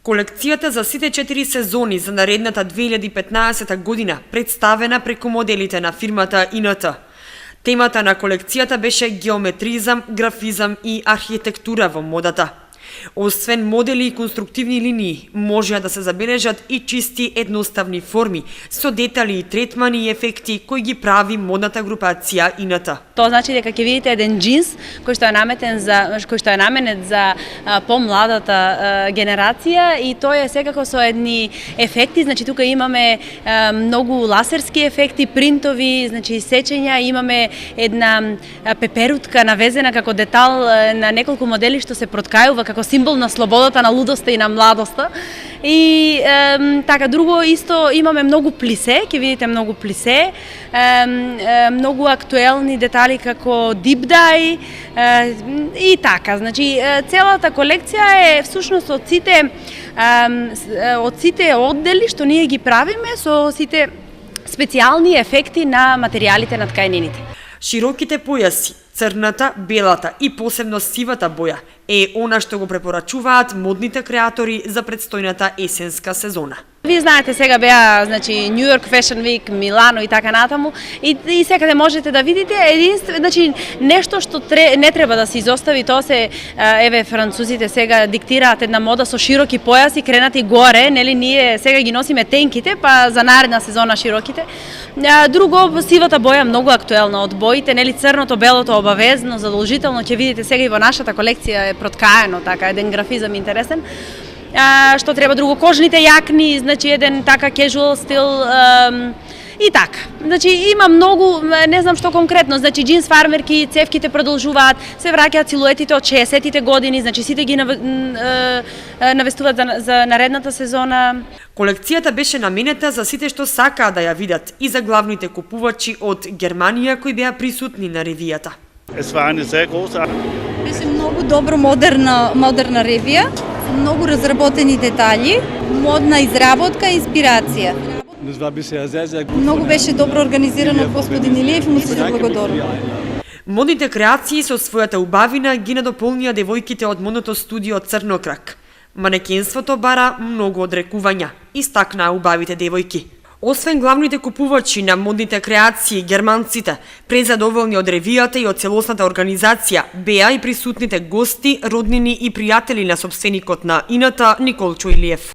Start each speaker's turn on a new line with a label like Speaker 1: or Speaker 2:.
Speaker 1: Колекцијата за сите 4 сезони за наредната 2015 година представена преку моделите на фирмата ИНТ. Темата на колекцијата беше геометризам, графизам и архитектура во модата. Освен модели и конструктивни линии, можеа да се забележат и чисти едноставни форми, со детали и третмани и ефекти кои ги прави модната групација ИНТ.
Speaker 2: Тоа значи дека ќе видите еден джинс кој што е наменет за помладата генерација и тоа е секако со едни ефекти, значи тука имаме многу ласерски ефекти, принтови, значи сечења, имаме една пеперутка навезена како детал на неколку модели што се проткајува како символ на слободата, на лудоста и на младоста. И така, друго исто имаме многу плисе, ќе видите многу плисе, многу актуелни детали како deep dye и така. Значи целата колекција е всушност од сите оддели што ние ги правиме со сите специјални ефекти на материјалите на ткаенините.
Speaker 1: Широките појаси, црната, белата и посебно сивата боја е она што го препорачуваат модните креатори за предстојната есенска сезона.
Speaker 2: Вие знаете, сега беа, значи, New York Fashion Week, Милано и така натаму, и секаде можете да видите значи, нешто што не треба да се изостави, тоа се, еве, французите сега диктираат една мода со широки појаси, кренати горе, нели, ние сега ги носиме тенките, па за наредна сезона широките. Друго, сивата боја многу актуелна од боите, нели, црното, белото обавезно, задолжително, ќе видите сега и во нашата колекција е проткаено, така, еден графизам интересен. Што треба друго, кожните јакни, значи еден така casual стил и така. Значи има многу, не знам што конкретно, значи джинс фармерки, цевките продолжуваат, се враќаат силуетите од 60-тите години, значи сите ги навестуваат за наредната сезона.
Speaker 1: Колекцијата беше наменета за сите што сакаат да ја видат и за главните купувачи од Германија кои беа присутни на ревијата.
Speaker 3: Беше многу добро модерна ревија, многу разработени детали, модна изработка и инспирација. Многу беше добро организирано од господин Илиев и му се заблагодарувам.
Speaker 1: Модните креации со својата убавина ги надополнија девојките од модното студио Црнокрак. Манекенството бара многу одрекувања, истакнаа убавите девојки. Освен главните купувачи на модните креации, германците, презадоволни од ревијата и од целосната организација, беа и присутните гости, роднини и пријатели на сопственикот на ИНТ Николчо Илиев.